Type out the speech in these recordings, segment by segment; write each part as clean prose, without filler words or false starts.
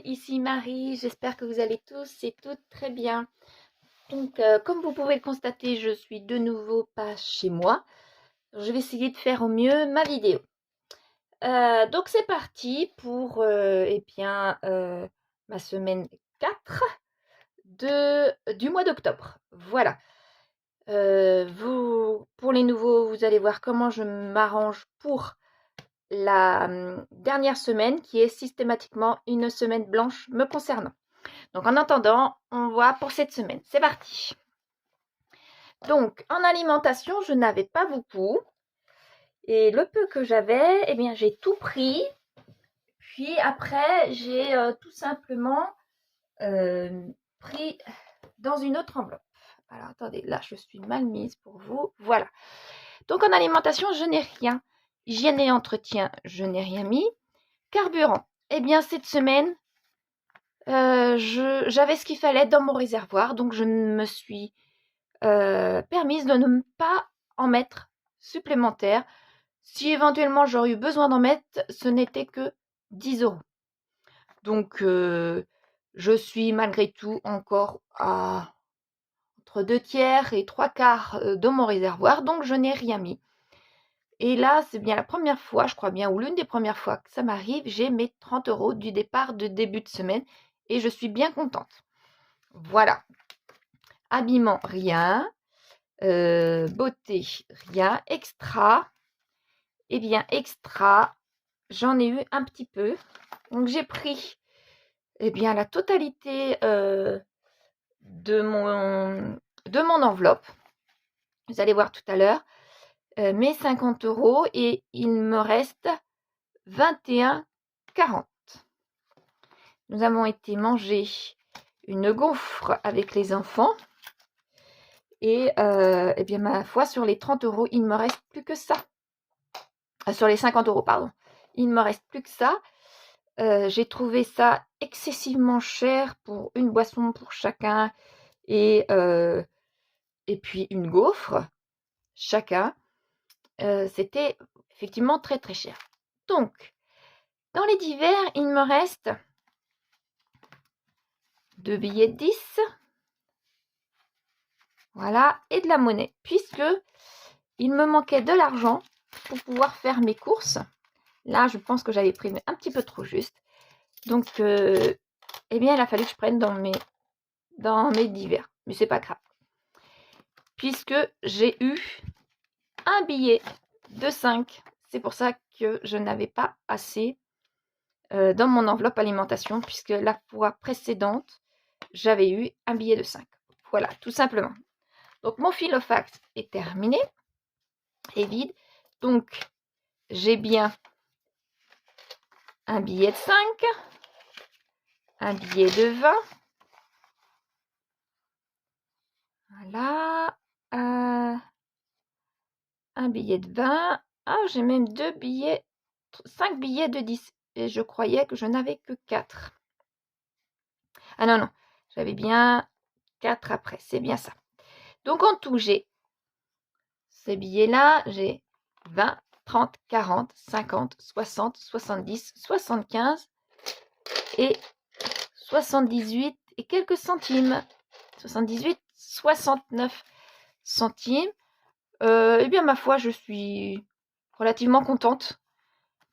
ici Marie, j'espère que vous allez tous et toutes très bien. Donc, comme vous pouvez le constater, je suis de nouveau pas chez moi. Je vais essayer de faire au mieux ma vidéo. Donc, c'est parti pour ma semaine 4 du mois d'octobre. Voilà. Pour les nouveaux, vous allez voir comment je m'arrange pour la dernière semaine qui est systématiquement une semaine blanche me concernant. Donc en attendant, on voit pour cette semaine. C'est parti. Donc en alimentation, je n'avais pas beaucoup. Et le peu que j'avais, eh bien j'ai tout pris. Puis après, j'ai tout simplement pris dans une autre enveloppe. Alors attendez, là je suis mal mise pour vous. Voilà. Donc en alimentation, je n'ai rien. Hygiène et entretien, je n'ai rien mis. Carburant. Eh bien cette semaine, j'avais ce qu'il fallait dans mon réservoir, donc je me suis permise de ne pas en mettre supplémentaire. Si éventuellement j'aurais eu besoin d'en mettre, ce n'était que 10 €. Donc je suis malgré tout encore à entre 2/3 et 3/4 de mon réservoir, donc je n'ai rien mis. Et là, c'est bien la première fois, je crois bien, ou l'une des premières fois que ça m'arrive, j'ai mes 30 € du départ de début de semaine et je suis bien contente. Voilà. Habillement, rien. Beauté, rien. Extra, eh bien, extra, j'en ai eu un petit peu. Donc, j'ai pris, eh bien, la totalité de mon enveloppe. Vous allez voir tout à l'heure. Mes 50 € et il me reste 21,40. Nous avons été manger une gaufre avec les enfants. Et eh bien, ma foi, sur les 30 €, il ne me reste plus que ça. Sur les 50 €, pardon. Il ne me reste plus que ça. J'ai trouvé ça excessivement cher pour une boisson pour chacun et puis une gaufre chacun. C'était effectivement très très cher. Donc, dans les divers, il me reste 2 billets de 10. Voilà, et de la monnaie, puisque il me manquait de l'argent pour pouvoir faire mes courses. Là, je pense que j'avais pris un petit peu trop juste. Donc, eh bien, il a fallu que je prenne dans mes divers. Mais c'est pas grave. Puisque j'ai eu un billet de 5. C'est pour ça que je n'avais pas assez dans mon enveloppe alimentation, puisque la fois précédente, j'avais eu un billet de 5. Voilà, tout simplement. Donc, mon filofax est terminé. Est vide. Donc, j'ai bien un billet de 5, un billet de 20. Voilà. Un billet de 20. Ah, j'ai même 5 billets de 10. Et je croyais que je n'avais que 4. Ah non, non. J'avais bien 4 après. C'est bien ça. Donc, en tout, j'ai ces billets-là. J'ai 20, 30, 40, 50, 60, 70, 75 et 78 et quelques centimes. 78, 69 centimes. Eh bien, ma foi, je suis relativement contente.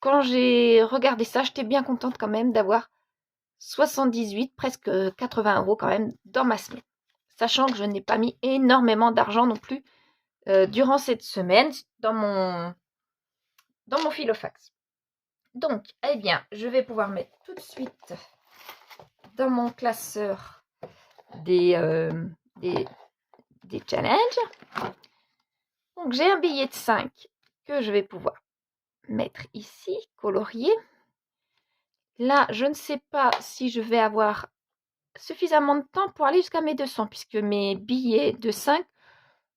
Quand j'ai regardé ça, j'étais bien contente quand même d'avoir 78, presque 80 € quand même dans ma semaine. Sachant que je n'ai pas mis énormément d'argent non plus durant cette semaine dans mon filofax. Donc, eh bien, je vais pouvoir mettre tout de suite dans mon classeur des challenges. Donc, j'ai un billet de 5 que je vais pouvoir mettre ici, colorier. Là, je ne sais pas si je vais avoir suffisamment de temps pour aller jusqu'à mes 200, puisque mes billets de 5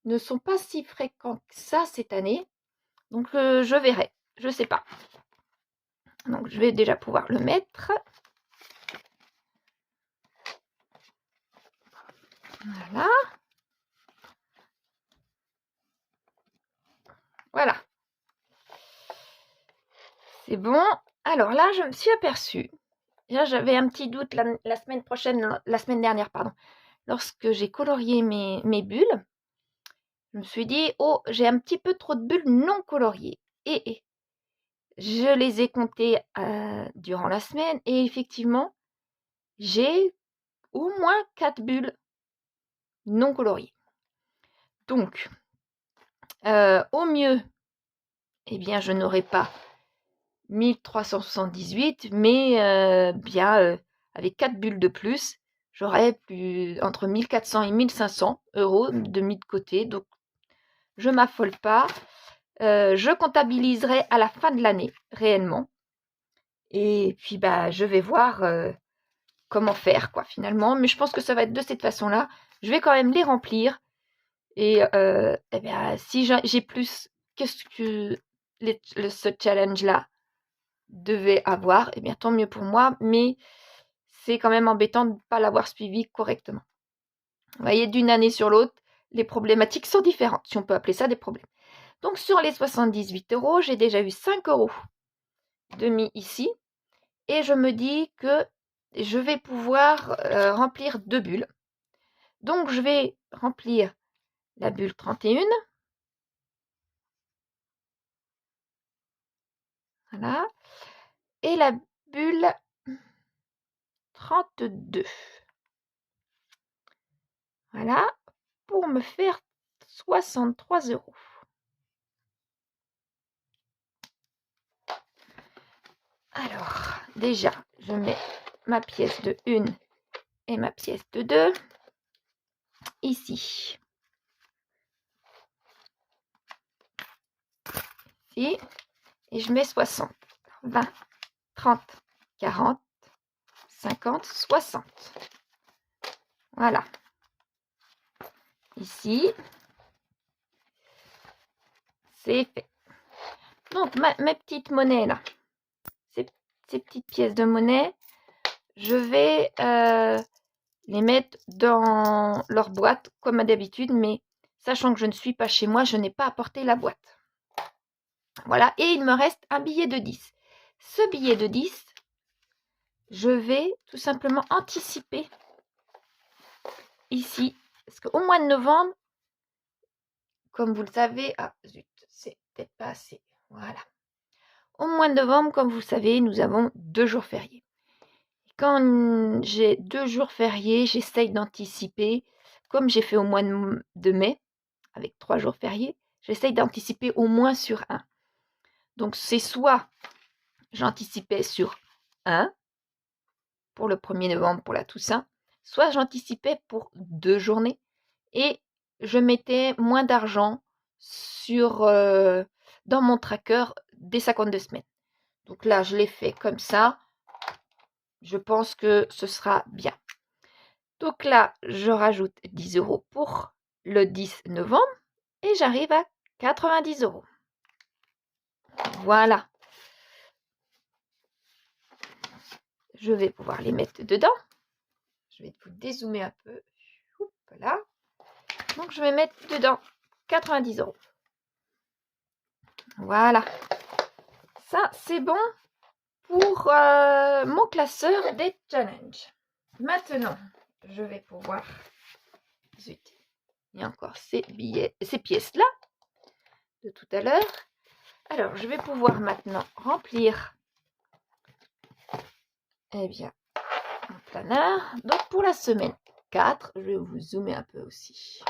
ne sont pas si fréquents que ça cette année. Donc, je verrai. Je ne sais pas. Donc, je vais déjà pouvoir le mettre. Voilà. Voilà. C'est bon. Alors là, je me suis aperçue, Là, j'avais un petit doute la semaine prochaine, la semaine dernière, pardon. Lorsque j'ai colorié mes bulles, je me suis dit, oh, j'ai un petit peu trop de bulles non coloriées. Et je les ai comptées durant la semaine et effectivement, j'ai au moins 4 bulles non coloriées. Donc, au mieux, eh bien, je n'aurai pas 1378, mais bien avec 4 bulles de plus, j'aurai entre 1400 et 1500 € de mis de côté. Donc, je m'affole pas. Je comptabiliserai à la fin de l'année, réellement. Et puis, bah, je vais voir comment faire, quoi, finalement. Mais je pense que ça va être de cette façon-là. Je vais quand même les remplir. Et eh bien, si j'ai plus que ce que ce challenge-là devait avoir, eh bien, tant mieux pour moi. Mais c'est quand même embêtant de ne pas l'avoir suivi correctement. Vous voyez, d'une année sur l'autre, les problématiques sont différentes, si on peut appeler ça des problèmes. Donc, sur les 78 €, j'ai déjà eu 5 € de mis ici. Et je me dis que je vais pouvoir remplir 2 bulles. Donc, je vais remplir la bulle 31. Voilà. Et la bulle 32. Voilà. Pour me faire 63 €. Alors, déjà, je mets ma pièce de 1 et ma pièce de 2 ici. Ici. Et je mets 60. 20, 30, 40, 50, 60. Voilà. Ici. C'est fait. Donc, mes petites monnaies là, ces petites pièces de monnaie, je vais les mettre dans leur boîte comme d'habitude, mais sachant que je ne suis pas chez moi, je n'ai pas apporté la boîte. Voilà, et il me reste un billet de 10. Ce billet de 10, je vais tout simplement anticiper ici, parce qu'au mois de novembre, comme vous le savez, ah zut, c'est peut-être pas assez, voilà. Au mois de novembre, comme vous le savez, nous avons 2 jours fériés. Quand j'ai 2 jours fériés, j'essaye d'anticiper, comme j'ai fait au mois de mai, avec 3 jours fériés, j'essaye d'anticiper au moins sur un. Donc, c'est soit j'anticipais sur 1 pour le 1er novembre pour la Toussaint, soit j'anticipais pour 2 journées et je mettais moins d'argent sur dans mon tracker des 52 semaines. Donc là, je l'ai fait comme ça. Je pense que ce sera bien. Donc là, je rajoute 10 € pour le 10 novembre et j'arrive à 90 €. Voilà. Je vais pouvoir les mettre dedans. Je vais vous dézoomer un peu. Là. Donc, je vais mettre dedans 90 €. Voilà. Ça, c'est bon pour mon classeur des challenges. Maintenant, je vais pouvoir... Zut. Il y a encore ces billets, ces pièces-là de tout à l'heure. Alors, je vais pouvoir maintenant remplir bien mon planeur. Donc, pour la semaine 4, je vais vous zoomer un peu aussi.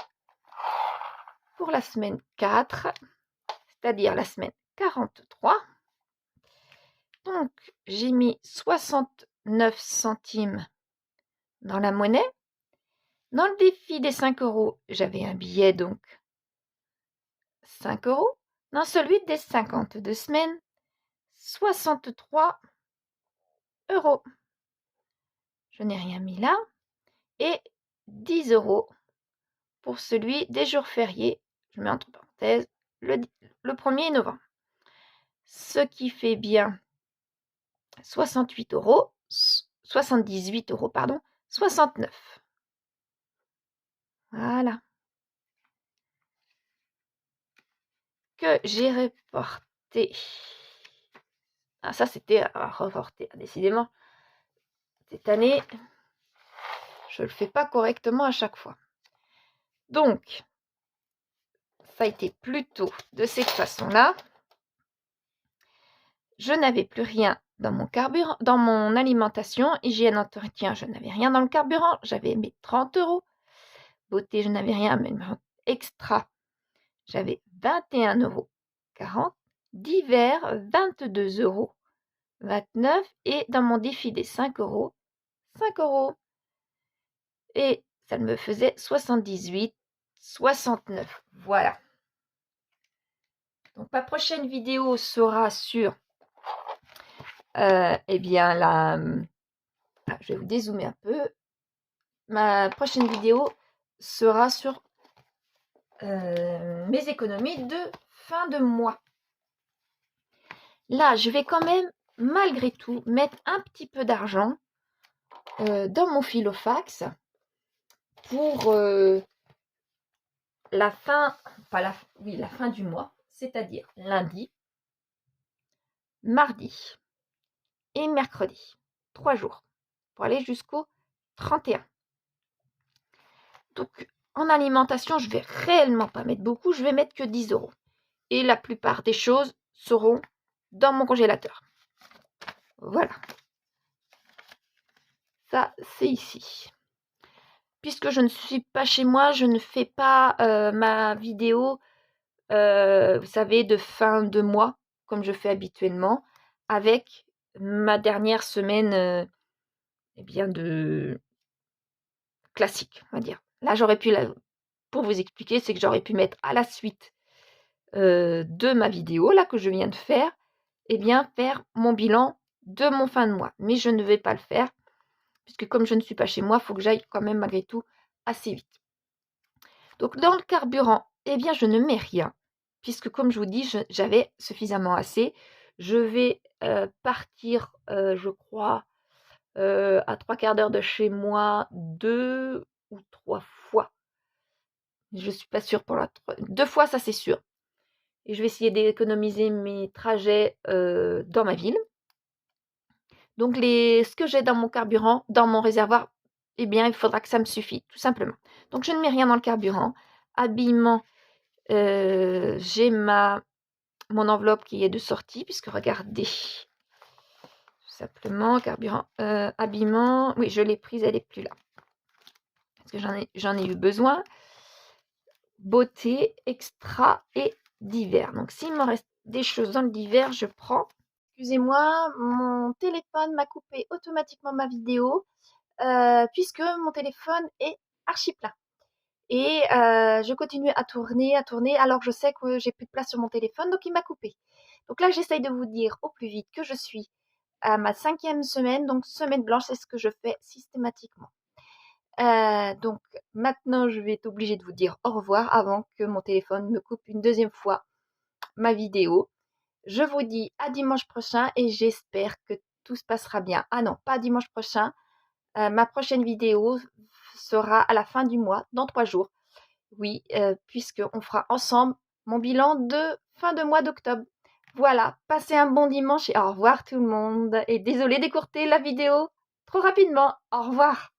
Pour la semaine 4, c'est-à-dire la semaine 43, donc j'ai mis 69 centimes dans la monnaie. Dans le défi des 5 €, j'avais un billet, donc 5 €. Dans celui des 52 semaines, 63 €. Je n'ai rien mis là. Et 10 € pour celui des jours fériés. Je mets entre parenthèses le 1er novembre. Ce qui fait bien 68 €, 78 €, pardon, 69. Voilà. Que j'ai reporté. Ah, ça, c'était à reporter, décidément. Cette année, je ne le fais pas correctement à chaque fois. Donc, ça a été plutôt de cette façon-là. Je n'avais plus rien dans mon carburant, dans mon alimentation. Hygiène, entretien, je n'avais rien dans le carburant. J'avais mes 30 €. Beauté, je n'avais rien, même extra. J'avais 21,40 €. Divers, 22,29 € et dans mon défi des 5 €, 5 €. Et ça me faisait 78,69 €. Voilà. Donc ma prochaine vidéo sera sur eh bien je vais vous dézoomer un peu. Ma prochaine vidéo sera sur mes économies de fin de mois. Là, je vais quand même, malgré tout, mettre un petit peu d'argent dans mon Filofax pour la fin, la fin du mois, c'est-à-dire lundi, mardi et mercredi. 3 jours pour aller jusqu'au 31. Donc, en alimentation, je vais réellement pas mettre beaucoup, je vais mettre que 10 €. Et la plupart des choses seront dans mon congélateur. Voilà. Ça, c'est ici. Puisque je ne suis pas chez moi, je ne fais pas ma vidéo, vous savez, de fin de mois, comme je fais habituellement, avec ma dernière semaine eh bien de classique, on va dire. Là, j'aurais pu, pour vous expliquer, c'est que j'aurais pu mettre à la suite de ma vidéo, là, que je viens de faire, eh bien, faire mon bilan de mon fin de mois. Mais je ne vais pas le faire, puisque comme je ne suis pas chez moi, il faut que j'aille quand même, malgré tout, assez vite. Donc, dans le carburant, eh bien, je ne mets rien, puisque, comme je vous dis, j'avais suffisamment assez. Je vais partir, je crois, à 3/4 d'heure de chez moi 2 ou 3 fois. Je ne suis pas sûre pour la 2 fois, ça c'est sûr. Et je vais essayer d'économiser mes trajets dans ma ville. Donc ce que j'ai dans mon carburant, dans mon réservoir, eh bien il faudra que ça me suffise, tout simplement. Donc je ne mets rien dans le carburant. Habillement, j'ai mon enveloppe qui est de sortie, puisque regardez, tout simplement, carburant, habillement, oui, je l'ai prise, elle n'est plus là. Parce que j'en ai eu besoin. Beauté, extra et divers. Donc s'il me reste des choses dans le divers, je prends. Excusez-moi, mon téléphone m'a coupé automatiquement ma vidéo puisque mon téléphone est archi plein. Et je continue à tourner, alors que je sais que j'ai plus de place sur mon téléphone, donc il m'a coupé. Donc là, j'essaye de vous dire au plus vite que je suis à ma 5e semaine, donc semaine blanche, c'est ce que je fais systématiquement. Donc maintenant, je vais être obligée de vous dire au revoir avant que mon téléphone me coupe une deuxième fois ma vidéo. Je vous dis à dimanche prochain et j'espère que tout se passera bien. Ah non, pas dimanche prochain. Ma prochaine vidéo sera à la fin du mois, dans 3 jours. Oui, puisqu'on fera ensemble mon bilan de fin de mois d'octobre. Voilà, passez un bon dimanche et au revoir tout le monde. Et désolée d'écourter la vidéo trop rapidement. Au revoir.